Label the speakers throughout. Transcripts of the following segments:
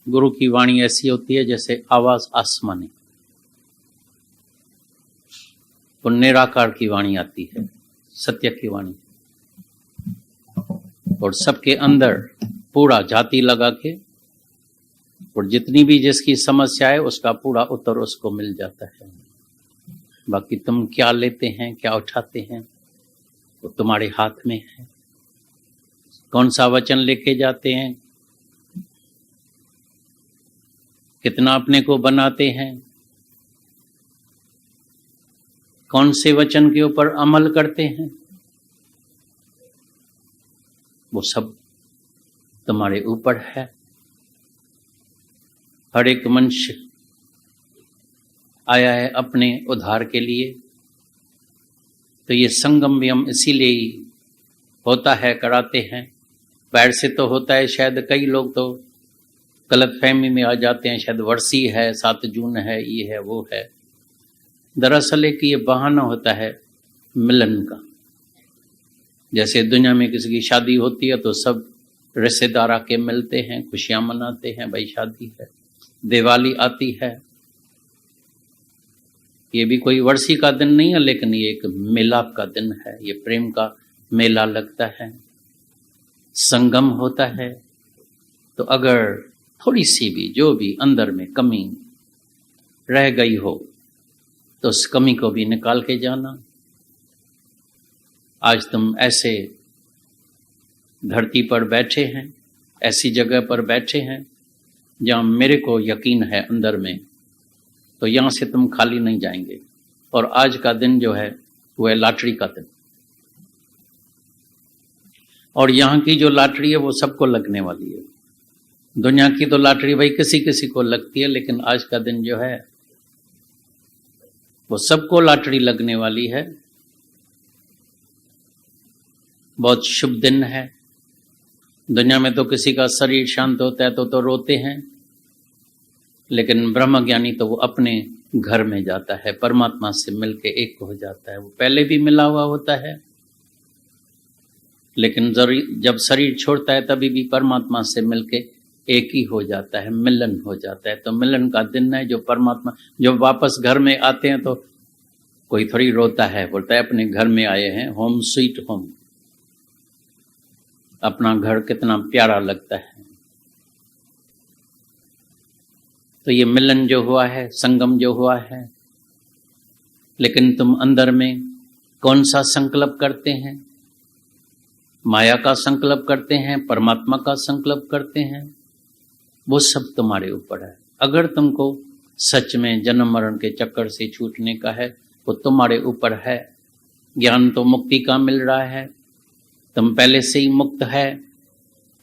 Speaker 1: गुरु की वाणी ऐसी होती है जैसे आवाज आसमानी, वो निराकार की वाणी आती है, सत्य की वाणी, और सबके अंदर पूरा जाति लगा के, और जितनी भी जिसकी समस्या है उसका पूरा उत्तर उसको मिल जाता है। बाकी तुम क्या लेते हैं, क्या उठाते हैं, वो तुम्हारे हाथ में है। कौन सा वचन लेके जाते हैं, कितना अपने को बनाते हैं, कौन से वचन के ऊपर अमल करते हैं, वो सब तुम्हारे ऊपर है। हर एक मनुष्य आया है अपने उद्धार के लिए, तो ये संगम भी हम इसीलिए ही होता है, कराते हैं। बाहर से तो होता है, शायद कई लोग तो गलत फहमी में आ जाते हैं, शायद वर्षी है, 7 जून है, ये है, वो है। दरअसल एक ये बहाना होता है मिलन का। जैसे दुनिया में किसी की शादी होती है तो सब रिश्तेदार आके मिलते हैं, खुशियां मनाते हैं, भाई शादी है। दिवाली आती है, ये भी कोई वर्षी का दिन नहीं है, लेकिन ये एक मिलाप का दिन है, ये प्रेम का मेला लगता है, संगम होता है। तो अगर थोड़ी सी भी जो भी अंदर में कमी रह गई हो तो उस कमी को भी निकाल के जाना। आज तुम ऐसे धरती पर बैठे हैं, ऐसी जगह पर बैठे हैं जहां मेरे को यकीन है अंदर में, तो यहां से तुम खाली नहीं जाएंगे। और आज का दिन जो है वो है लॉटरी का दिन, और यहाँ की जो लॉटरी है वो सबको लगने वाली है। दुनिया की तो लॉटरी भाई किसी किसी को लगती है, लेकिन आज का दिन जो है वो सबको लॉटरी लगने वाली है। बहुत शुभ दिन है। दुनिया में तो किसी का शरीर शांत होता है तो रोते हैं, लेकिन ब्रह्म ज्ञानी तो वो अपने घर में जाता है, परमात्मा से मिलके एक हो जाता है। वो पहले भी मिला हुआ होता है, लेकिन जब शरीर छोड़ता है तभी भी परमात्मा से मिलके एक ही हो जाता है, मिलन हो जाता है। तो मिलन का दिन है। जो परमात्मा जब वापस घर में आते हैं तो कोई थोड़ी रोता है, बोलता है अपने घर में आए हैं, होम स्वीट होम। अपना घर कितना प्यारा लगता है। तो ये मिलन जो हुआ है, संगम जो हुआ है, लेकिन तुम अंदर में कौन सा संकल्प करते हैं? माया का संकल्प करते हैं, परमात्मा का संकल्प करते हैं, वो सब तुम्हारे ऊपर है। अगर तुमको सच में जन्म मरण के चक्कर से छूटने का है, वो तुम्हारे ऊपर है। ज्ञान तो मुक्ति का मिल रहा है, तुम पहले से ही मुक्त है।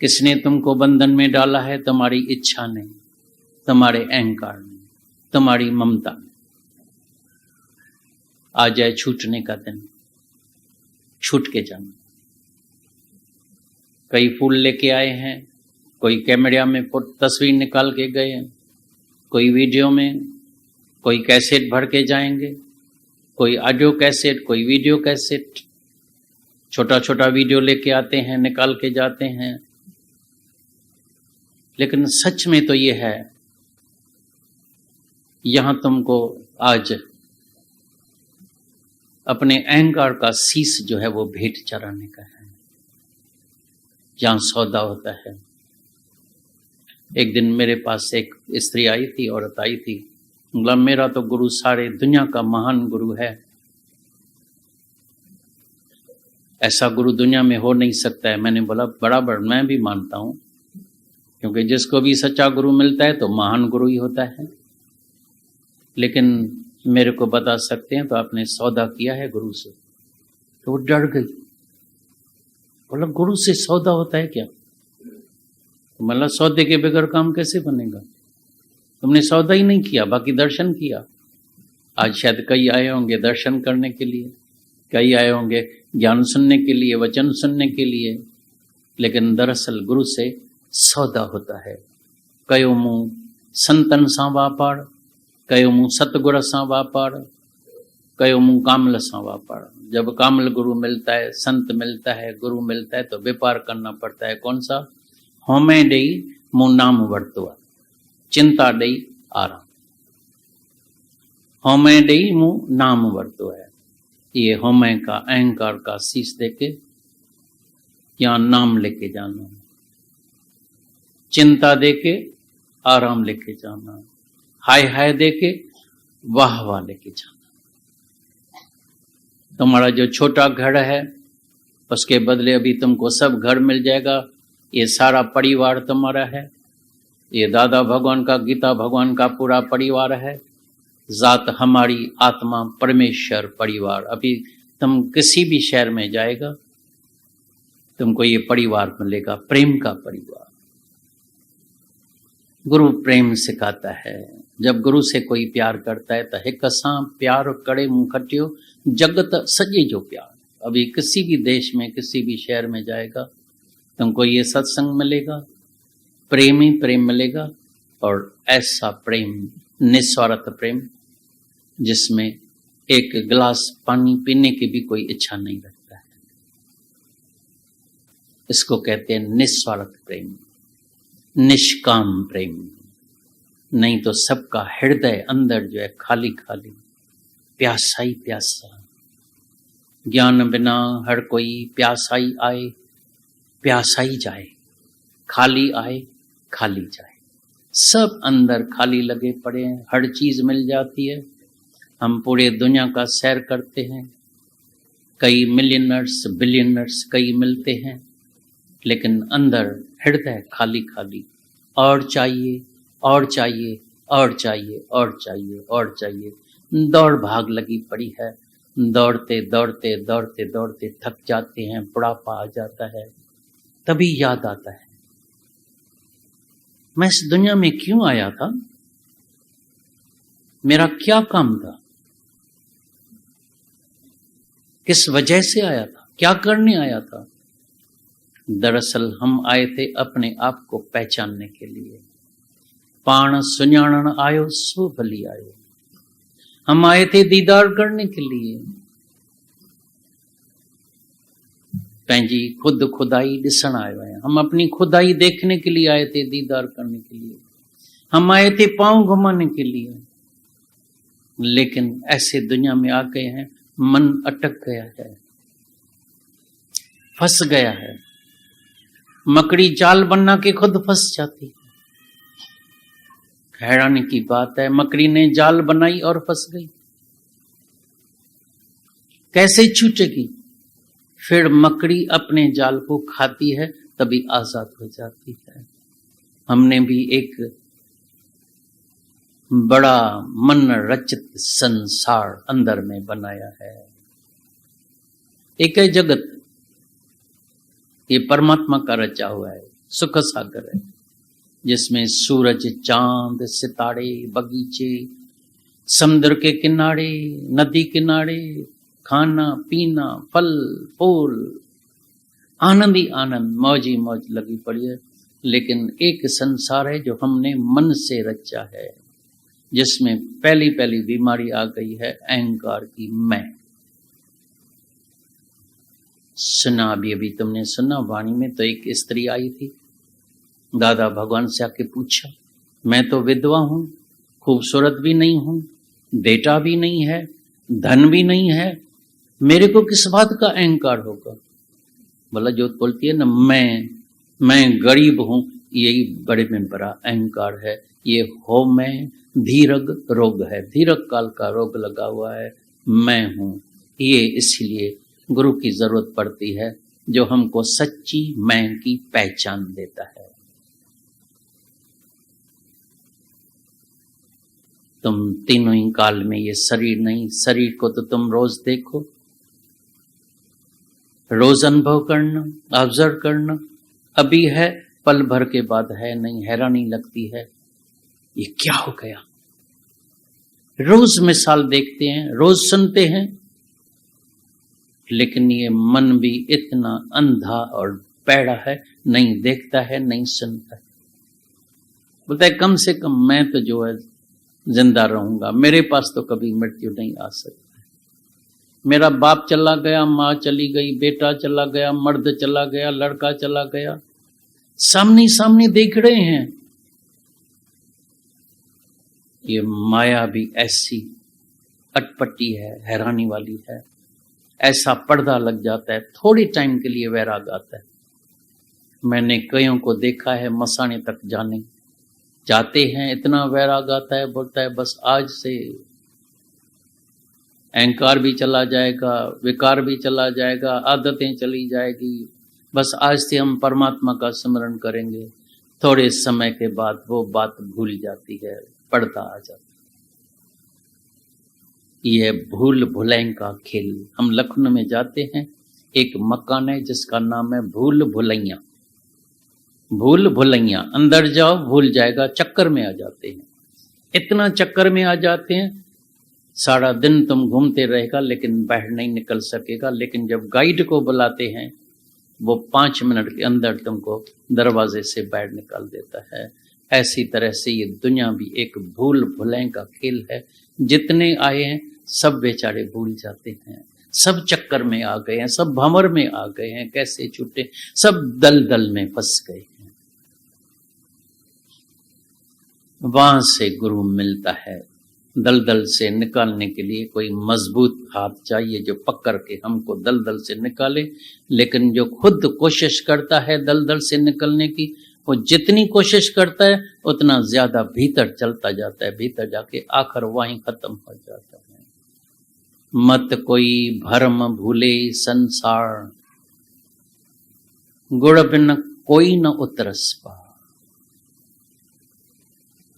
Speaker 1: किसने तुमको बंधन में डाला है? तुम्हारी इच्छा नहीं, तुम्हारे अहंकार नहीं, तुम्हारी ममता नहीं। आ जाए छूटने का दिन, छूट के जाना। कई फूल लेके आए हैं, कोई कैमरा में तस्वीर निकाल के गए हैं, कोई वीडियो में, कोई कैसेट भर के जाएंगे, कोई ऑडियो कैसेट, कोई वीडियो कैसेट, छोटा छोटा वीडियो लेके आते हैं, निकाल के जाते हैं। लेकिन सच में तो ये है, यहां तुमको आज अपने अहंकार का शीश जो है वो भेंट चढ़ाने का है, जहां सौदा होता है। एक दिन मेरे पास एक स्त्री आई थी, औरत आई थी, बोला मेरा तो गुरु सारे दुनिया का महान गुरु है, ऐसा गुरु दुनिया में हो नहीं सकता है। मैंने बोला बराबर, मैं भी मानता हूं, क्योंकि जिसको भी सच्चा गुरु मिलता है तो महान गुरु ही होता है। लेकिन मेरे को बता सकते हैं तो आपने सौदा किया है गुरु से? तो वो डर गई, बोला गुरु से सौदा होता है क्या? मतलब सौदे के बगैर काम कैसे बनेगा? तुमने सौदा ही नहीं किया, बाकी दर्शन किया। आज शायद कई आए होंगे दर्शन करने के लिए, कई आए होंगे ज्ञान सुनने के लिए, वचन सुनने के लिए, लेकिन दरअसल गुरु से सौदा होता है। कयो मुँह संतन सा वापाड़, कयो मुँह सतगुर सा वापाड़, कयो मुँह कामल सा वापाड़। जब कामल गुरु मिलता है, संत मिलता है, गुरु मिलता है, तो व्यापार करना पड़ता है। कौन सा? होमे डेई मुँह नाम वर्तुआ। चिंता डई आराम। होमे डई मुंह नाम वर्तो है। ये होमे का अहंकार का शीश देके यहाँ नाम लेके जाना, चिंता देके आराम लेके जाना, हाय हाय देके वाह वाह लेके जाना। तुम्हारा जो छोटा घर है उसके बदले अभी तुमको सब घर मिल जाएगा। ये सारा परिवार तुम्हारा है। ये दादा भगवान का, गीता भगवान का पूरा परिवार है। जात हमारी, आत्मा परमेश्वर परिवार। अभी तुम किसी भी शहर में जाएगा तुमको ये परिवार मिलेगा, प्रेम का परिवार। गुरु प्रेम सिखाता है। जब गुरु से कोई प्यार करता है तो हिक सां प्यार करे मुखटियो जगत सजे जो प्यार। अभी किसी भी देश में, किसी भी शहर में जाएगा तुमको ये सत्संग मिलेगा, प्रेम ही प्रेम मिलेगा। और ऐसा प्रेम, निस्वार्थ प्रेम, जिसमें एक गिलास पानी पीने की भी कोई इच्छा नहीं रखता है। इसको कहते हैं निस्वार्थ प्रेम, निष्काम प्रेम। नहीं तो सबका हृदय अंदर जो है खाली खाली, प्यासा ही प्यासा। ज्ञान बिना हर कोई प्यासा ही आए, प्यासा ही जाए। खाली आए, खाली जाए। सब अंदर खाली लगे पड़े हैं। हर चीज मिल जाती है। हम पूरे दुनिया का सैर करते हैं, कई मिलियनर्स, बिलियनर्स कई मिलते हैं, लेकिन अंदर हृदय खाली खाली। और चाहिए, और चाहिए, और चाहिए, और चाहिए, और चाहिए। दौड़ भाग लगी पड़ी है। दौड़ते दौड़ते दौड़ते दौड़ते थक जाते हैं, बुढ़ापा आ जाता है। तभी याद आता है, मैं इस दुनिया में क्यों आया था? मेरा क्या काम था? किस वजह से आया था? क्या करने आया था? दरअसल हम आए थे अपने आप को पहचानने के लिए। पाण सुञाणन आयो सो भली आयो। हम आए थे दीदार करने के लिए। पंहिंजी खुद खुदाई ॾिसण आयो आहियां। हम अपनी खुदाई देखने के लिए आए थे, दीदार करने के लिए। हम आए थे पांव घुमाने के लिए। लेकिन ऐसे दुनिया में आ गए हैं, मन अटक गया है, फंस गया है। मकड़ी जाल बना के खुद फंस जाती है। हैरानी की बात है, मकड़ी ने जाल बनाई और फंस गई। कैसे छूटेगी? फिर मकड़ी अपने जाल को खाती है, तभी आजाद हो जाती है। हमने भी एक बड़ा मन रचित संसार अंदर में बनाया है। एक है जगत, ये परमात्मा का रचा हुआ है, सुख सागर है, जिसमें सूरज, चांद, सितारे, बगीचे, समुद्र के किनारे, नदी किनारे, खाना पीना, फल फूल, आनंद ही आनंद, मौज ही मौज लगी पड़ी है। लेकिन एक संसार है जो हमने मन से रचा है, जिसमें पहली पहली बीमारी आ गई है अहंकार की, मैं। सुना अभी तुमने सुना वाणी में, तो एक स्त्री आई थी, दादा भगवान से आके पूछा, मैं तो विधवा हूं, खूबसूरत भी नहीं हूं, बेटा भी नहीं है, धन भी नहीं है, मेरे को किस बात का अहंकार होगा? बोला जो बोलती है ना, मैं गरीब हूं, यही बड़े में बड़ा अहंकार है। ये हो मैं धीरग रोग है, धीरग काल का रोग लगा हुआ है, मैं हूं ये। इसलिए गुरु की जरूरत पड़ती है, जो हमको सच्ची मैं की पहचान देता है। तुम तीनों ही काल में ये शरीर नहीं, शरीर को तो तुम रोज देखो, रोज अनुभव करना, ऑब्जर्व करना। अभी है, पल भर के बाद है नहीं, हैरानी लगती है, ये क्या हो गया? रोज मिसाल देखते हैं, रोज सुनते हैं, लेकिन ये मन भी इतना अंधा और पैड़ा है, नहीं देखता है, नहीं सुनता है। बोलता है कम से कम मैं तो जो है जिंदा रहूंगा, मेरे पास तो कभी मृत्यु नहीं आ सकती। मेरा बाप चला गया, माँ चली गई, बेटा चला गया, मर्द चला गया, लड़का चला गया, सामने सामने देख रहे हैं। ये माया भी ऐसी अटपटी है, हैरानी वाली है। ऐसा पर्दा लग जाता है, थोड़े टाइम के लिए वैराग आता है। मैंने कईयों को देखा है मसाने तक जाते हैं, इतना वैराग आता है, बोलता है बस आज से अहंकार भी चला जाएगा, विकार भी चला जाएगा, आदतें चली जाएगी, बस आज से हम परमात्मा का स्मरण करेंगे। थोड़े समय के बाद वो बात भूल जाती है, पर्दा आ जाता है। ये भूल भुलैया का खेल। हम लखनऊ में जाते हैं, एक मकान है जिसका नाम है भूल भुलैया। भूल भुलैया, अंदर जाओ भूल जाएगा, चक्कर में आ जाते हैं। इतना चक्कर में आ जाते हैं, सारा दिन तुम घूमते रहेगा लेकिन बाहर नहीं निकल सकेगा। लेकिन जब गाइड को बुलाते हैं, वो 5 मिनट के अंदर तुमको दरवाजे से बाहर निकाल देता है। ऐसी तरह से ये दुनिया भी एक भूल भुलैया का खेल है। जितने आए हैं सब बेचारे भूल जाते हैं, सब चक्कर में आ गए हैं, सब भंवर में आ गए हैं, कैसे छूटे, सब दलदल में फंस गए हैं। वहां से गुरु मिलता है। दलदल से निकालने के लिए कोई मजबूत हाथ चाहिए जो पकड़ के हमको दलदल से निकाले। लेकिन जो खुद कोशिश करता है दलदल से निकलने की, वो जितनी कोशिश करता है उतना ज्यादा भीतर चलता जाता है, भीतर जाके आखिर वहीं खत्म हो जाता है। मत कोई भरम भूले संसार, गुड़ बिन कोई न उतरस पार।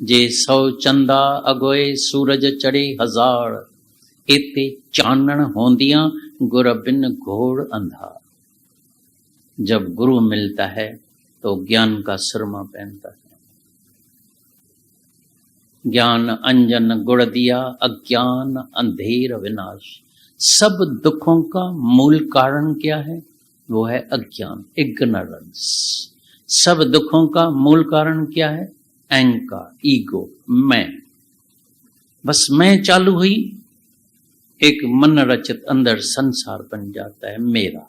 Speaker 1: जे 100 चंदा अगोए सूरज चढ़े 1000, इते चानण होंदियां गुर बिन घोर अंधार। जब गुरु मिलता है तो ज्ञान का सुरमा पहनता है। ज्ञान अंजन गुड़ दिया, अज्ञान अंधेर विनाश। सब दुखों का मूल कारण क्या है? वो है अज्ञान, इग्नोरेंस। सब दुखों का मूल कारण क्या है? अहंकार, ईगो, मैं। बस मैं चालू हुई, एक मन रचित अंदर संसार बन जाता है मेरा।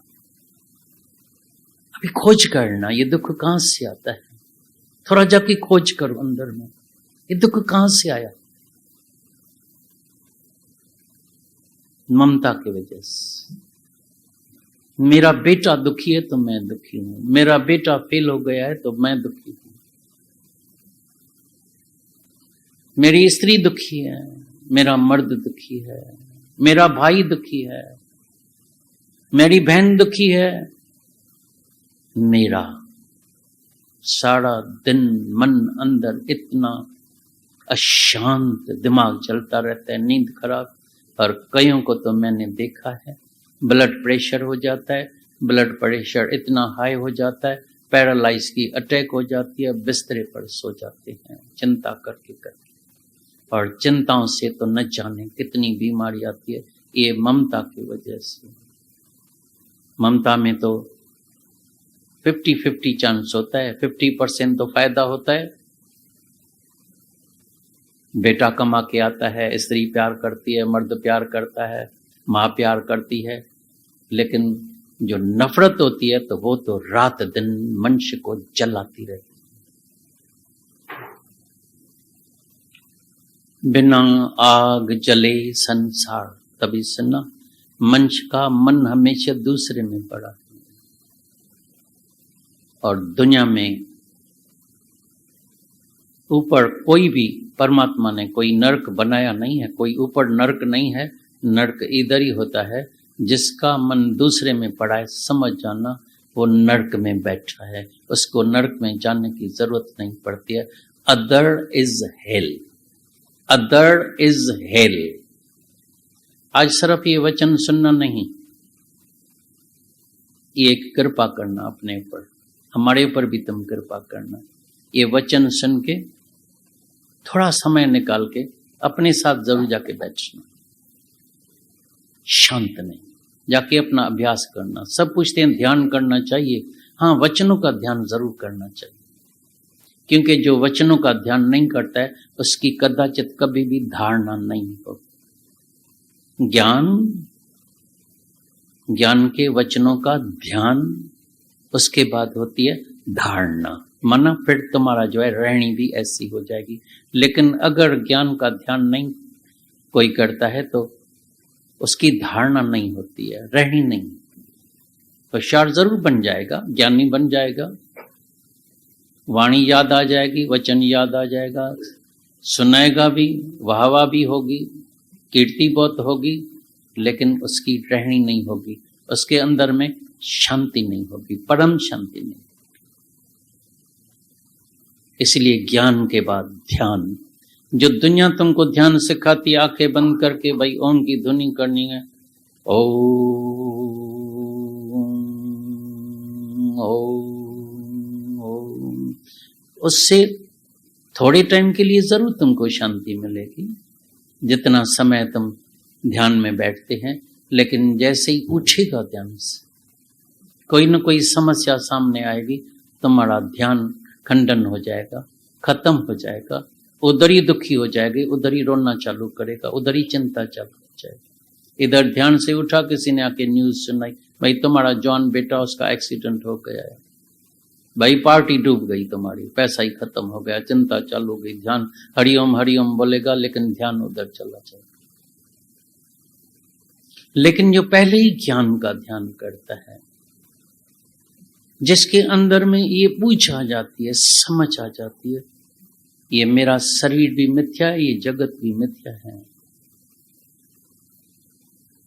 Speaker 1: अभी खोज करना, ये दुख कहां से आता है? थोड़ा जाके खोज करो अंदर में, ये दुख कहां से आया? ममता की वजह से। मेरा बेटा दुखी है तो मैं दुखी हूं, मेरा बेटा फेल हो गया है तो मैं दुखी हूं, मेरी स्त्री दुखी है, मेरा मर्द दुखी है, मेरा भाई दुखी है, मेरी बहन दुखी है। मेरा सारा दिन मन अंदर इतना अशांत, दिमाग चलता रहता है, नींद खराब। और कईयों को तो मैंने देखा है, ब्लड प्रेशर हो जाता है, ब्लड प्रेशर इतना हाई हो जाता है, पैरालाइज की अटैक हो जाती है, बिस्तरे पर सो जाते हैं चिंता करके करके। और चिंताओं से तो न जाने कितनी बीमारी आती है, ये ममता की वजह से। ममता में तो 50-50 चांस होता है, 50% तो फायदा होता है। बेटा कमा के आता है, स्त्री प्यार करती है, मर्द प्यार करता है, माँ प्यार करती है। लेकिन जो नफरत होती है तो वो तो रात दिन मनुष्य को जलाती रहती है। बिना आग जले संसार, तभी सुना मनुष्य का मन हमेशा दूसरे में पड़ा है। और दुनिया में ऊपर कोई भी, परमात्मा ने कोई नरक बनाया नहीं है, कोई ऊपर नरक नहीं है। नरक इधर ही होता है, जिसका मन दूसरे में पड़ा है, समझ जाना वो नरक में बैठा है, उसको नरक में जाने की जरूरत नहीं पड़ती है। Other is hello, other is hello. आज सिर्फ ये वचन सुनना नहीं, ये कृपा करना अपने ऊपर, हमारे ऊपर भी तुम कृपा करना। ये वचन सुन के थोड़ा समय निकाल के अपने साथ जरूर जाके बैठना, शांत नहीं, जाके अपना अभ्यास करना। सब पूछते हैं ध्यान करना चाहिए, हाँ वचनों का ध्यान जरूर करना चाहिए, क्योंकि जो वचनों का ध्यान नहीं करता है उसकी कदाचित कभी भी धारणा नहीं हो। ज्ञान के वचनों का ध्यान, उसके बाद होती है धारणा। माना फिर तुम्हारा जो है रहनी भी ऐसी हो जाएगी। लेकिन अगर ज्ञान का ध्यान नहीं कोई करता है तो उसकी धारणा नहीं होती है, रहनी नहीं। होशियार जरूर बन जाएगा, ज्ञानी बन जाएगा, वाणी याद आ जाएगी, वचन याद आ जाएगा, सुनाएगा भी, वाहवा भी होगी, कीर्ति बहुत होगी, लेकिन उसकी रहनी नहीं होगी, उसके अंदर में शांति नहीं होगी, परम शांति नहीं। इसलिए ज्ञान के बाद ध्यान। जो दुनिया तुमको ध्यान सिखाती, आंखें बंद करके भाई ओम की ध्वनि करनी है, ओम, उससे थोड़े टाइम के लिए जरूर तुमको शांति मिलेगी, जितना समय तुम ध्यान में बैठते हैं। लेकिन जैसे ही उठेगा ध्यान से, कोई न कोई समस्या सामने आएगी, तुम्हारा ध्यान खंडन हो जाएगा, खत्म हो जाएगा, उधर ही दुखी हो जाएगी, उधर ही रोना चालू करेगा, उधर ही चिंता चालू हो जाएगी। इधर ध्यान से उठा, किसी ने आके न्यूज सुनाई, भाई तुम्हारा जॉन बेटा उसका एक्सीडेंट हो गया है, भाई पार्टी डूब गई तुम्हारी, पैसा ही खत्म हो गया, चिंता चालू हो गई, ध्यान हरिओम बोलेगा, लेकिन ध्यान उधर चला जाएगा। लेकिन जो पहले ही ज्ञान का ध्यान करता है, जिसके अंदर में ये पूछ आ जाती है, समझ आ जाती है, ये मेरा शरीर भी मिथ्या है, ये जगत भी मिथ्या है,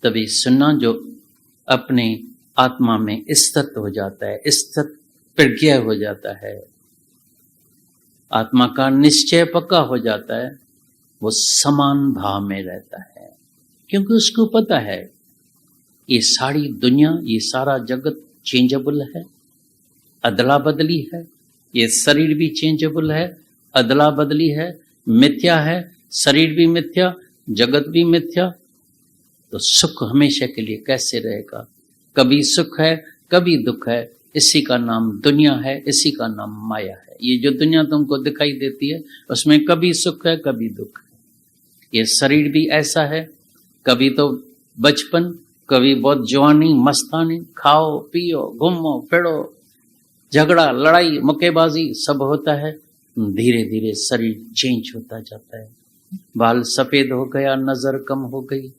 Speaker 1: तभी सुनना जो अपने आत्मा में स्थित हो जाता है, स्थित प्रज्ञ हो जाता है, आत्मा का निश्चय पक्का हो जाता है, वो समान भाव में रहता है। क्योंकि उसको पता है ये सारी दुनिया, ये सारा जगत चेंजेबल है, अदला बदली है, ये शरीर भी चेंजेबल है, अदला बदली है, मिथ्या है, शरीर भी मिथ्या, जगत भी मिथ्या, तो सुख हमेशा के लिए कैसे रहेगा? कभी सुख है, कभी दुख है, इसी का नाम दुनिया है, इसी का नाम माया है। ये जो दुनिया तुमको दिखाई देती है, उसमें कभी सुख है, कभी दुख है। ये शरीर भी ऐसा है, कभी तो बचपन, कभी बहुत जवानी, मस्तानी, खाओ पियो घूमो फिरो, झगड़ा लड़ाई मुक्केबाजी सब होता है, धीरे धीरे शरीर चेंज होता जाता है, बाल सफेद हो गया, नजर कम हो गई,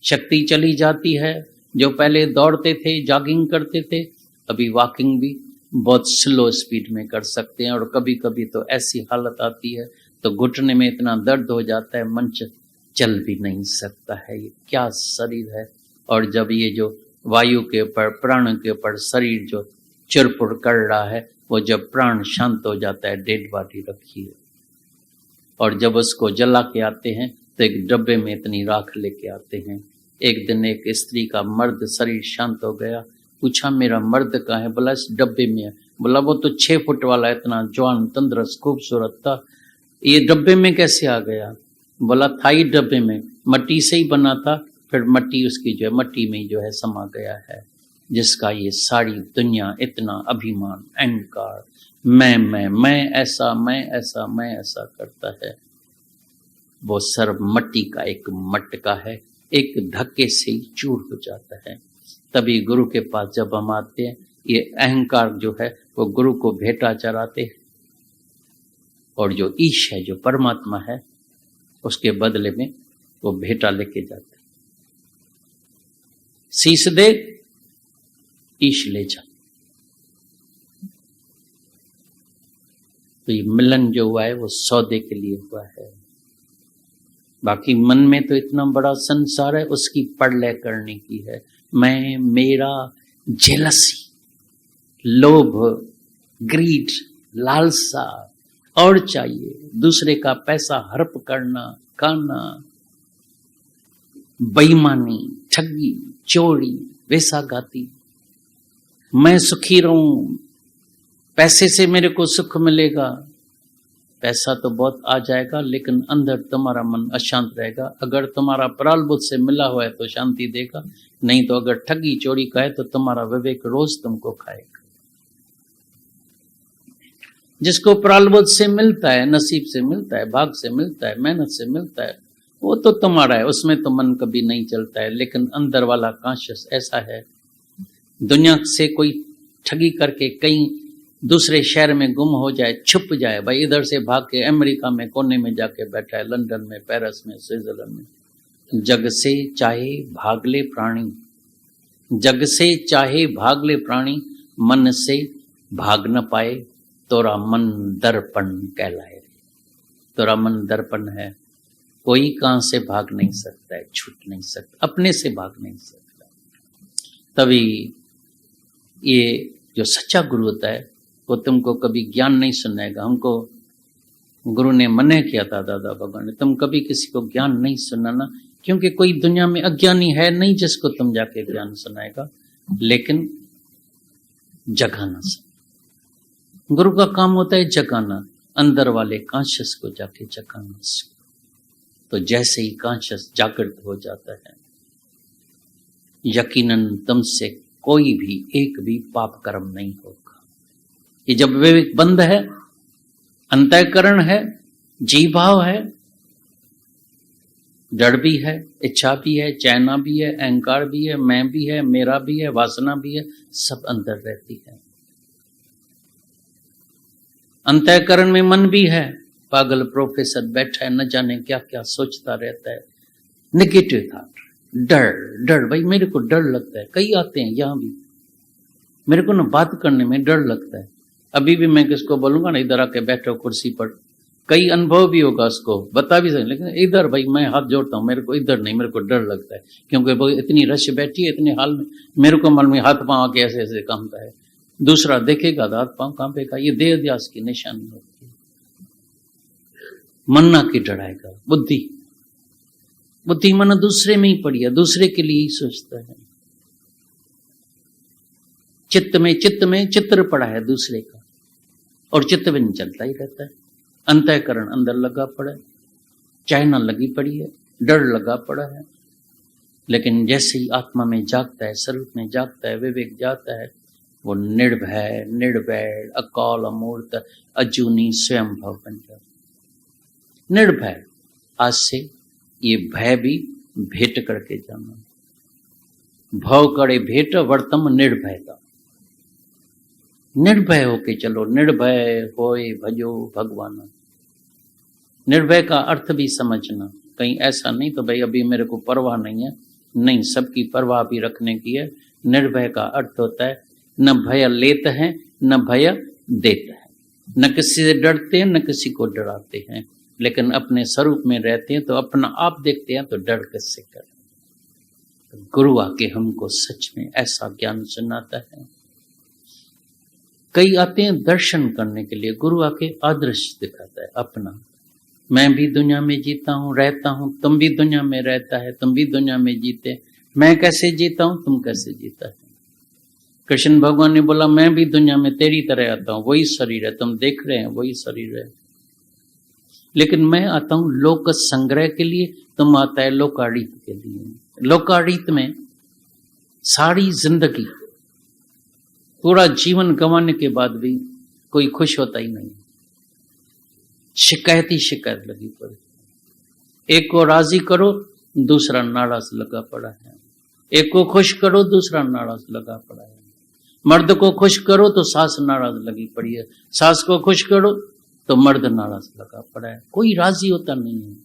Speaker 1: शक्ति चली जाती है। जो पहले दौड़ते थे, जॉगिंग करते थे, अभी वॉकिंग भी बहुत स्लो स्पीड में कर सकते हैं। और कभी कभी तो ऐसी हालत आती है तो घुटने में इतना दर्द हो जाता है, मन चल भी नहीं सकता है। ये क्या शरीर है? और जब ये जो वायु के ऊपर, प्राण के ऊपर शरीर जो चुरपुर कर रहा है, वो जब प्राण शांत हो जाता है, डेड बॉडी रखी है, और जब उसको जला के आते हैं तो एक डब्बे में इतनी राख लेके आते हैं। एक दिन एक स्त्री का मर्द शरीर शांत हो गया, पूछा मेरा मर्द कहाँ है? बोला इस डब्बे में है। बोला वो तो 6 फुट वाला, इतना जवान तंदुरुस्त खूबसूरत था, ये डब्बे में कैसे आ गया? बोला था ही डब्बे में, मट्टी से ही बना था, फिर मट्टी उसकी जो है मट्टी में जो है समा गया है। जिसका ये सारी दुनिया इतना अभिमान, अहंकार, मैं ऐसा करता है, वो सर्व मट्टी का एक मटका है, एक धक्के से ही चूर हो जाता है। तभी गुरु के पास जब हम आते हैं, ये अहंकार जो है वो गुरु को भेंटा चढ़ाते हैं, और जो ईश है, जो परमात्मा है, उसके बदले में वो भेंटा लेके जाते हैं। शीश दे, ईश ले जा। तो ये मिलन जो हुआ है वो सौदे के लिए हुआ है। बाकी मन में तो इतना बड़ा संसार है, उसकी परलय करने की है। मैं, मेरा, जेलसी, लोभ, ग्रीड, लालसा, और चाहिए, दूसरे का पैसा हड़प करना, खाना, बेईमानी, ठगी, चोरी, वेसागाती, मैं सुखी रहूं, पैसे से मेरे को सुख मिलेगा। पैसा तो बहुत आ जाएगा, लेकिन अंदर तुम्हारा मन अशांत रहेगा। अगर तुम्हारा प्रारब्ध से मिला हुआ है तो शांति देगा, नहीं तो अगर ठगी चोरी का है तो तुम्हारा विवेक रोज तुमको खाएगा। जिसको प्रारब्ध से मिलता है, नसीब से मिलता है, भाग से मिलता है, मेहनत से मिलता है, वो तो तुम्हारा है, उसमें तो मन कभी नहीं चलता है। लेकिन अंदर वाला कॉन्शियस ऐसा है, दुनिया से कोई ठगी करके कहीं दूसरे शहर में गुम हो जाए, छुप जाए, भाई इधर से भाग के अमेरिका में कोने में जाके बैठा है, लंदन में, पेरिस में, स्विट्जरलैंड में। जग से चाहे भाग ले प्राणी, जग से चाहे भाग ले प्राणी, मन से भाग न पाए, तोरा मन दर्पण कहलाए। तोरा मन दर्पण है, कोई कहां से भाग नहीं सकता है, छूट नहीं सकता, अपने से भाग नहीं सकता। तभी ये जो सच्चा गुरु होता है वो तुमको कभी ज्ञान नहीं सुनाएगा। हमको गुरु ने मना किया था, दादा भगवान ने, तुम कभी किसी को ज्ञान नहीं सुनाना, क्योंकि कोई दुनिया में अज्ञानी है नहीं जिसको तुम जाके ज्ञान सुनाएगा, लेकिन जगाना। गुरु का काम होता है जगाना, अंदर वाले कॉन्शियस को जाके जगाना। तो जैसे ही कॉन्शियस जागृत हो जाता है, यकीनन तुमसे कोई भी एक भी पाप कर्म नहीं होगा। ये जब विवेक बंद है, अंतःकरण है, जी भाव है, डर भी है, इच्छा भी है, चैना भी है, अहंकार भी है, मैं भी है, मेरा भी है, वासना भी है, सब अंदर रहती है। अंतःकरण में मन भी है, पागल प्रोफेसर बैठा है, न जाने क्या क्या सोचता रहता है, नेगेटिव थॉट, डर डर, भाई मेरे को डर लगता है। कई आते हैं यहां भी, मेरे को ना बात करने में डर लगता है। अभी भी मैं किसको बोलूंगा ना इधर आके बैठो कुर्सी पर, कई अनुभव भी होगा उसको बता भी सकते, लेकिन इधर भाई मैं हाथ जोड़ता हूँ, मेरे को इधर नहीं, मेरे को डर लगता है, क्योंकि वो इतनी रश बैठी है इतने हाल में, मेरे को मन में हाथ पांव आके ऐसे ऐसे कांपता है। दूसरा देखेगा तो हाथ पांव कांपेगा, ये देह अध्यास की निशानी होती है। मन ना की डराएगा, बुद्धि बुद्धि मन दूसरे में ही पड़ी है, दूसरे के लिए ही सोचता है। चित्त में चित्र पड़ा है दूसरे का, और चित्त में चलता ही रहता है। अंतःकरण अंदर लगा पड़ा है, चाइना लगी पड़ी है, डर लगा पड़ा है। लेकिन जैसे ही आत्मा में जागता है, स्वरूप में जागता है, विवेक जाता है, वो निर्भय निर्वैर अकाल अमूर्त अजूनी स्वयं भव बन जाता। निर्भय, आज से ये भय भी भेंट करके जाना। भव करे भेंट वर्तम निर्भयता, निर्भय होके चलो, निर्भय होए भजो भगवान। निर्भय का अर्थ भी समझना, कहीं ऐसा नहीं तो भाई अभी मेरे को परवाह नहीं है, नहीं, सबकी परवाह भी रखने की है। निर्भय का अर्थ होता है न भय लेते हैं न भय देते हैं, न किसी से डरते हैं न किसी को डराते हैं, लेकिन अपने स्वरूप में रहते हैं तो अपना आप देखते हैं तो डर किससे करें। गुरु आके हमको सच में ऐसा ज्ञान सुनाता है। कई आते हैं दर्शन करने के लिए, गुरु आके आदर्श दिखाता है अपना। मैं भी दुनिया में जीता हूं, रहता हूं, तुम भी दुनिया में रहता है, तुम भी दुनिया में जीते, मैं कैसे जीता हूं, तुम कैसे जीता है। कृष्ण भगवान ने बोला मैं भी दुनिया में तेरी तरह आता हूं, वही शरीर है, तुम देख रहे हैं वही शरीर है, लेकिन मैं आता हूं लोक संग्रह के लिए, तुम आता है लोकाड़ीत के लिए। लोकाड़ीत में सारी जिंदगी, पूरा जीवन गंवाने के बाद भी कोई खुश होता ही नहीं, शिकायत ही शिकायत लगी पड़ी। एक को राजी करो दूसरा नाराज लगा पड़ा है, एक को खुश करो दूसरा नाराज लगा पड़ा है। मर्द को खुश करो तो सास नाराज लगी पड़ी है, सास को खुश करो तो मर्द नाराज लगा पड़ा है, कोई राजी होता नहीं है।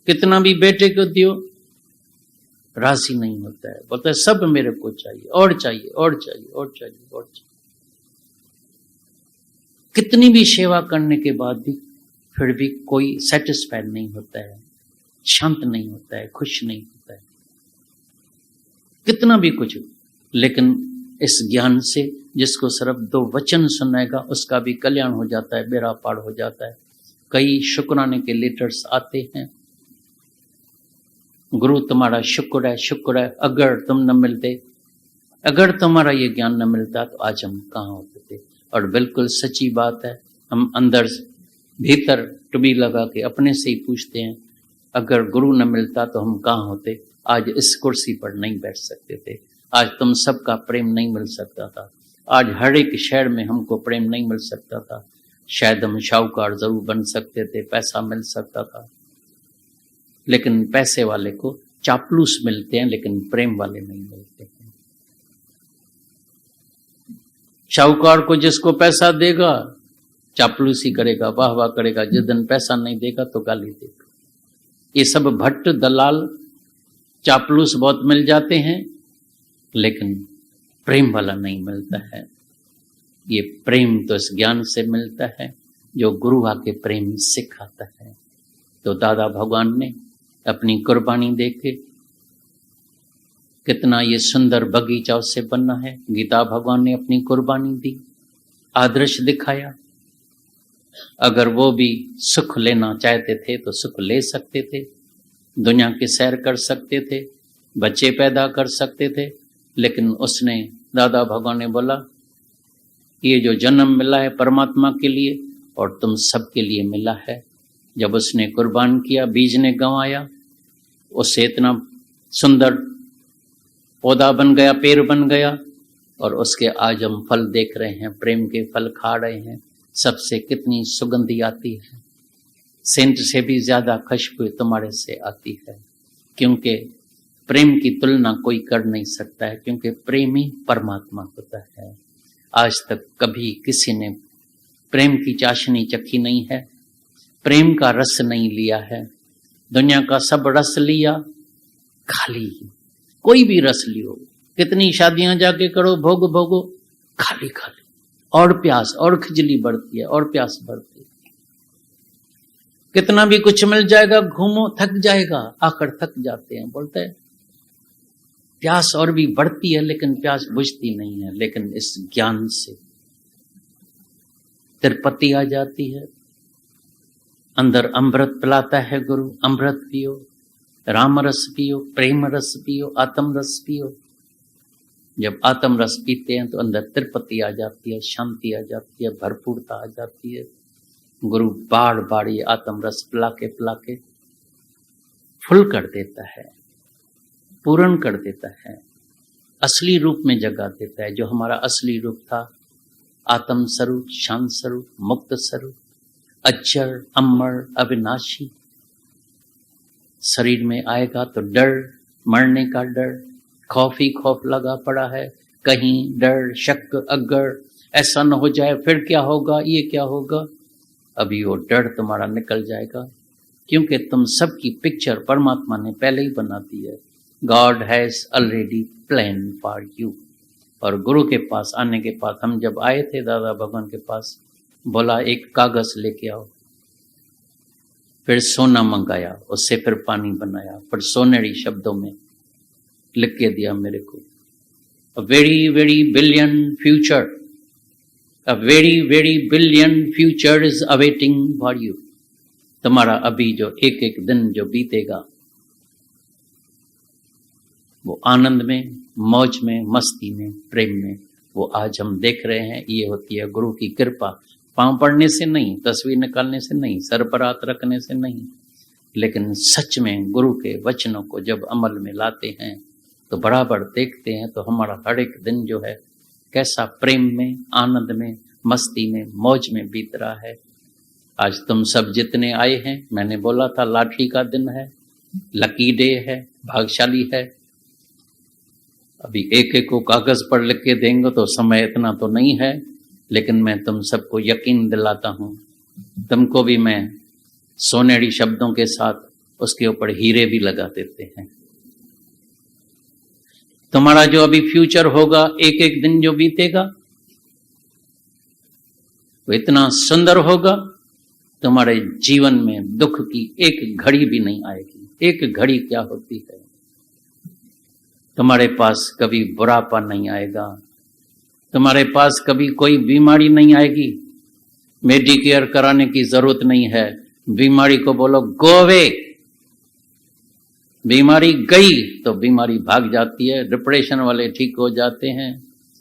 Speaker 1: कितना भी बेटे को दियो राजी नहीं होता है, बोलता है सब मेरे को चाहिए और चाहिए और चाहिए और चाहिए और चाहिए। कितनी भी सेवा करने के बाद भी फिर भी कोई सेटिस्फाइड नहीं होता है, शांत नहीं होता है, खुश नहीं होता है, कितना भी कुछ। लेकिन इस ज्ञान से जिसको सिर्फ 2 वचन सुनाएगा उसका भी कल्याण हो जाता है, बेड़ा पार हो जाता है। कई शुक्राने के लेटर्स आते हैं, गुरु तुम्हारा शुक्र है, अगर तुम न मिलते, अगर तुम्हारा ये ज्ञान न मिलता तो आज हम कहाँ होते थे। और बिल्कुल सच्ची बात है, हम अंदर भीतर टुबी लगा के अपने से ही पूछते हैं, अगर गुरु न मिलता तो हम कहाँ होते, आज इस कुर्सी पर नहीं बैठ सकते थे, आज तुम सबका प्रेम नहीं मिल सकता था, आज हर एक शहर में हमको प्रेम नहीं मिल सकता था, शायद हम शाहूकार जरूर बन सकते थे, पैसा मिल सकता था, लेकिन पैसे वाले को चापलूस मिलते हैं लेकिन प्रेम वाले नहीं मिलते हैं। शाहूकार को जिसको पैसा देगा चापलूसी करेगा, वाह वाह करेगा, जिस दिन पैसा नहीं देगा तो गाली देगा। ये सब भट्ट दलाल चापलूस बहुत मिल जाते हैं, लेकिन प्रेम वाला नहीं मिलता है। ये प्रेम तो इस ज्ञान से मिलता है जो गुरु आके प्रेम सिखाता है। तो दादा भगवान ने अपनी कुर्बानी देके कितना ये सुंदर बगीचा उससे बना है। गीता भगवान ने अपनी कुर्बानी दी, आदर्श दिखाया। अगर वो भी सुख लेना चाहते थे तो सुख ले सकते थे, दुनिया की सैर कर सकते थे, बच्चे पैदा कर सकते थे, लेकिन उसने दादा भगवान ने बोला ये जो जन्म मिला है परमात्मा के लिए और तुम सबके लिए मिला है। जब उसने कुर्बान किया, बीज ने गंवाया, उससे इतना सुंदर पौधा बन गया, पेड़ बन गया, और उसके आज हम फल देख रहे हैं, प्रेम के फल खा रहे हैं। सबसे कितनी सुगंधी आती है, सेंट से भी ज्यादा खुशबू तुम्हारे से आती है, क्योंकि प्रेम की तुलना कोई कर नहीं सकता है, क्योंकि प्रेम ही परमात्मा होता है। आज तक कभी किसी ने प्रेम की चाशनी चखी नहीं है, प्रेम का रस नहीं लिया है। दुनिया का सब रस लिया, खाली कोई भी रस लियो, कितनी शादियां जाके करो, भोग भोगो, खाली खाली, और प्यास और खिजली बढ़ती है और प्यास बढ़ती है। कितना भी कुछ मिल जाएगा, घूमो थक जाएगा, आकर थक जाते हैं। बोलते हैं प्यास और भी बढ़ती है, लेकिन प्यास बुझती नहीं है। लेकिन इस ज्ञान से तिरुपति आ जाती है, अंदर अमृत पिलाता है गुरु। अमृत पियो, राम रस पियो, प्रेम रस पियो, आत्म रस पियो। जब आत्म रस पीते हैं तो अंदर तिरुपति आ जाती है, शांति आ जाती है, भरपूरता आ जाती है। गुरु बार बार ये आत्म रस पिला के फुल कर देता है, पूर्ण कर देता है, असली रूप में जगा देता है। जो हमारा असली रूप था, आत्म स्वरूप, शांत स्वरूप, मुक्त स्वरूप, अजर अमर अविनाशी, शरीर में आएगा तो डर, मरने का डर, खौफ ही खौफ लगा पड़ा है। कहीं डर, शक, अगर ऐसा न हो जाए फिर क्या होगा, ये क्या होगा। अभी वो डर तुम्हारा निकल जाएगा, क्योंकि तुम सबकी पिक्चर परमात्मा ने पहले ही बना दी है। God has already plan for you. और गुरु के पास आने के बाद, हम जब आए थे दादा भगवान के पास, बोला एक कागज लेके आओ, फिर सोना मंगाया, उससे फिर पानी बनाया, फिर सोनेरी शब्दों में लिख के दिया मेरे को, a very very billion future, a very very billion future is awaiting for you. तुम्हारा अभी जो एक एक दिन जो बीतेगा, वो आनंद में, मौज में, मस्ती में, प्रेम में, वो आज हम देख रहे हैं। ये होती है गुरु की कृपा। पांव पड़ने से नहीं, तस्वीर निकालने से नहीं, सर पर हाथ रखने से नहीं, लेकिन सच में गुरु के वचनों को जब अमल में लाते हैं तो बराबर देखते हैं तो हमारा हर एक दिन जो है कैसा प्रेम में, आनंद में, मस्ती में, मौज में बीत रहा है। आज तुम सब जितने आए हैं, मैंने बोला था लॉटरी का दिन है, लकी डे है, भाग्यशाली है। अभी एक एक को कागज पर लिख के देंगे तो समय इतना तो नहीं है, लेकिन मैं तुम सबको यकीन दिलाता हूं, तुमको भी मैं सोनेरी शब्दों के साथ उसके ऊपर हीरे भी लगा देते हैं। तुम्हारा जो अभी फ्यूचर होगा, एक एक दिन जो बीतेगा, वो इतना सुंदर होगा, तुम्हारे जीवन में दुख की एक घड़ी भी नहीं आएगी। एक घड़ी क्या होती है, तुम्हारे पास कभी बुढ़ापा नहीं आएगा, तुम्हारे पास कभी कोई बीमारी नहीं आएगी, मेडिकेयर कराने की जरूरत नहीं है। बीमारी को बोलो गो अवे, बीमारी गई तो बीमारी भाग जाती है, डिप्रेशन वाले ठीक हो जाते हैं,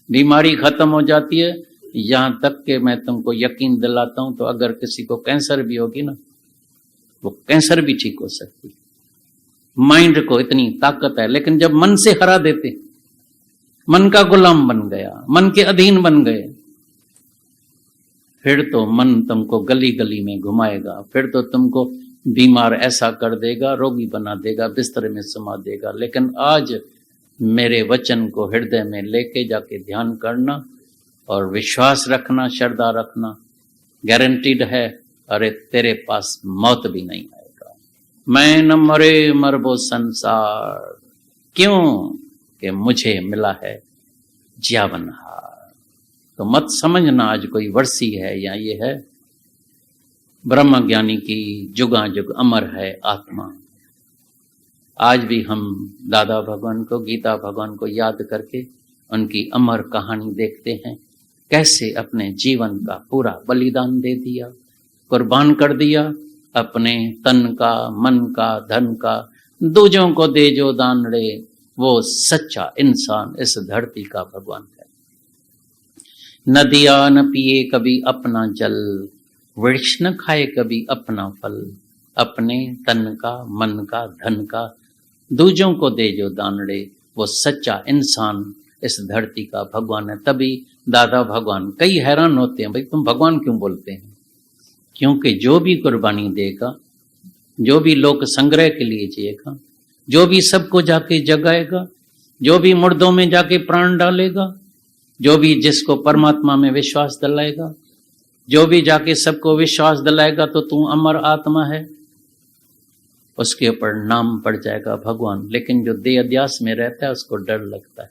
Speaker 1: बीमारी खत्म हो जाती है। यहां तक कि मैं तुमको यकीन दिलाता हूं, तो अगर किसी को कैंसर भी होगी ना, वो कैंसर भी ठीक हो सकती है। माइंड को इतनी ताकत है, लेकिन जब मन से हरा देते, मन का गुलाम बन गया, मन के अधीन बन गए, फिर तो मन तुमको गली गली में घुमाएगा, फिर तो तुमको बीमार ऐसा कर देगा, रोगी बना देगा, बिस्तर में सुला देगा। लेकिन आज मेरे वचन को हृदय में लेके जाके ध्यान करना और विश्वास रखना, श्रद्धा रखना, गारंटीड है, अरे तेरे पास मौत भी नहीं आएगा। मैं न मरे मरबो संसार, क्यों कि मुझे मिला है ज्यावनहार। तो मत समझना आज कोई वर्षी है या ये है, ब्रह्म ज्ञानी की जुगा जुग अमर है आत्मा। आज भी हम दादा भगवान को, गीता भगवान को याद करके उनकी अमर कहानी देखते हैं, कैसे अपने जीवन का पूरा बलिदान दे दिया, कुर्बान कर दिया, अपने तन का, मन का, धन का, दूजों को दे जो दान रे, वो सच्चा इंसान इस धरती का भगवान है। नदिया न पिए कभी अपना जल, वृक्ष न खाए कभी अपना फल, अपने तन का, मन का, धन का, दूजों को दे जो दान रे, वो सच्चा इंसान इस धरती का भगवान है। तभी दादा भगवान कई हैरान होते हैं, भाई तुम भगवान क्यों बोलते हैं? क्योंकि जो भी कुर्बानी देगा, जो भी लोक संग्रह के लिए जिएगा, जो भी सबको जाके जगाएगा, जो भी मुर्दों में जाके प्राण डालेगा, जो भी जिसको परमात्मा में विश्वास दिलाएगा, जो भी जाके सबको विश्वास दिलाएगा तो तू अमर आत्मा है, उसके ऊपर नाम पड़ जाएगा भगवान। लेकिन जो देह अध्यास में रहता है उसको डर लगता है,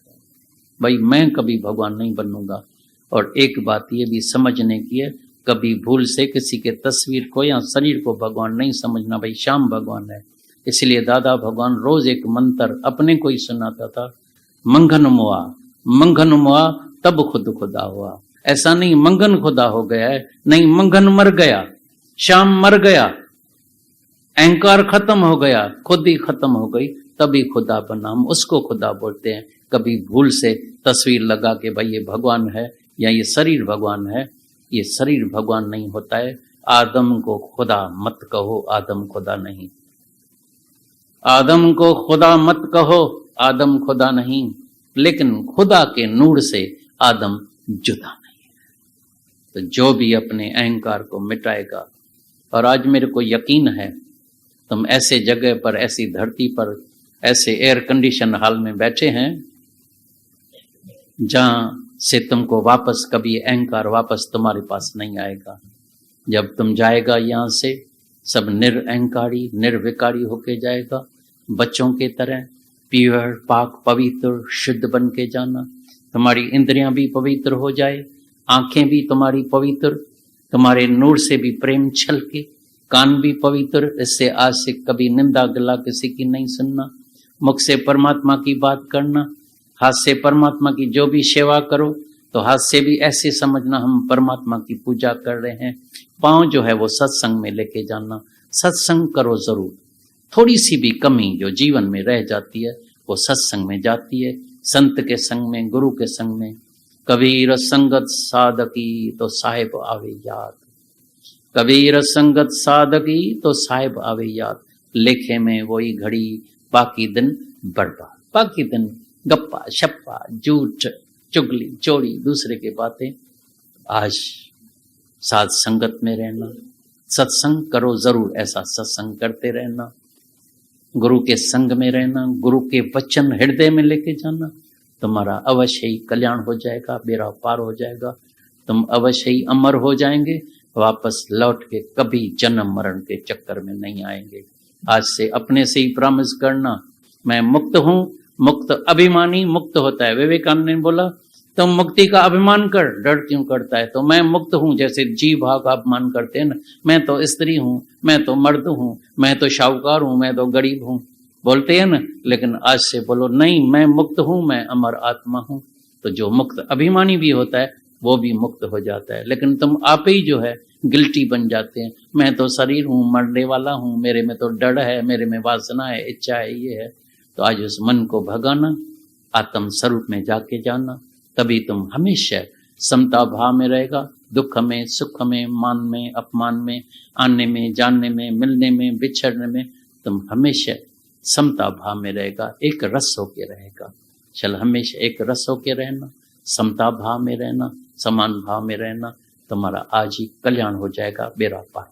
Speaker 1: भाई मैं कभी भगवान नहीं बनूंगा। और एक बात ये भी समझने की है, कभी भूल से किसी के तस्वीर को या शरीर को भगवान नहीं समझना, भाई श्याम भगवान है। इसलिए दादा भगवान रोज एक मंत्र अपने को ही सुनाता था, मंगन मुआ, मंगन मुआ तब खुद खुदा हुआ। ऐसा नहीं मंगन खुदा हो गया है, नहीं मंगन मर गया, श्याम मर गया, अहंकार खत्म हो गया, खुद ही खत्म हो गई, तभी खुदा बना। हम उसको खुदा बोलते हैं। कभी भूल से तस्वीर लगा के भाई ये भगवान है या ये शरीर भगवान है, ये शरीर भगवान नहीं होता है। आदम को खुदा मत कहो, आदम खुदा नहीं। आदम को खुदा मत कहो, आदम खुदा नहीं, लेकिन खुदा के नूर से आदम जुदा नहीं है। तो जो भी अपने अहंकार को मिटाएगा, और आज मेरे को यकीन है तुम ऐसे जगह पर, ऐसी धरती पर, ऐसे एयर कंडीशन हॉल में बैठे हैं जहां से तुमको वापस कभी अहंकार वापस तुम्हारे पास नहीं आएगा। जब तुम जाएगा यहाँ से, सब निरअहंकारी, निर्विकारी होके जाएगा, बच्चों के तरह प्योर, पाक, पवित्र, शुद्ध बन के जाना। तुम्हारी इंद्रियां भी पवित्र हो जाए, आंखें भी तुम्हारी पवित्र, तुम्हारे नूर से भी प्रेम छलके, कान भी पवित्र। इससे आज से कभी निंदा गिला किसी की नहीं सुनना, मुख से परमात्मा की बात करना, हाथ से परमात्मा की जो भी सेवा करो तो हाथ से भी ऐसे समझना हम परमात्मा की पूजा कर रहे हैं। पाँव जो है वो सत्संग में लेके जाना, सत्संग करो जरूर। थोड़ी सी भी कमी जो जीवन में रह जाती है वो सत्संग में जाती है, संत के संग में, गुरु के संग में। कबीर संगत साधकी तो साहिब आवे याद, कबीर संगत साधकी तो साहिब आवे याद। लेखे में वही घड़ी, बाकी दिन बर्बाद, बाकी दिन गप्पा शप्पा, झूठ, चुगली, चोरी, दूसरे की बातें। आज साथ संगत में रहना, सत्संग करो जरूर, ऐसा सत्संग करते रहना, गुरु के संग में रहना, गुरु के वचन हृदय में लेके जाना, तुम्हारा अवश्य ही कल्याण हो जाएगा, बेड़ा पार हो जाएगा, तुम अवश्य ही अमर हो जाएंगे, वापस लौट के कभी जन्म मरण के चक्कर में नहीं आएंगे। आज से अपने से ही प्रॉमिस करना, मैं मुक्त हूं। मुक्त अभिमानी मुक्त होता है। विवेकानंद ने बोला तुम मुक्ति का अभिमान कर, डर क्यों करता है? तो मैं मुक्त हूं, जैसे जीव भाव का अपमान करते हैं ना, मैं तो स्त्री हूं, मैं तो मर्द हूं, मैं तो शाहूकार हूं, मैं तो गरीब हूं, बोलते हैं ना। लेकिन आज से बोलो नहीं, मैं मुक्त हूं, मैं अमर आत्मा हूं। तो जो मुक्त अभिमानी भी होता है वो भी मुक्त हो जाता है। लेकिन तुम आप ही जो है गिल्टी बन जाते हैं, मैं तो शरीर हूं, मरने वाला हूं, मेरे में तो डर है, मेरे में वासना है, इच्छा है, ये है। तो आज उस मन को भगाना, आत्म स्वरूप में जाके जाना, तभी तुम हमेशा समता भाव में रहेगा। दुख में, सुख में, मान में, अपमान में, आने में, जानने में, मिलने में, बिछड़ने में, तुम हमेशा समता भाव में रहेगा, एक रस होके रहेगा। चल हमेशा एक रस होके रहना, समता भाव में रहना, समान भाव में रहना, तुम्हारा आज ही कल्याण हो जाएगा, बेड़ा पार।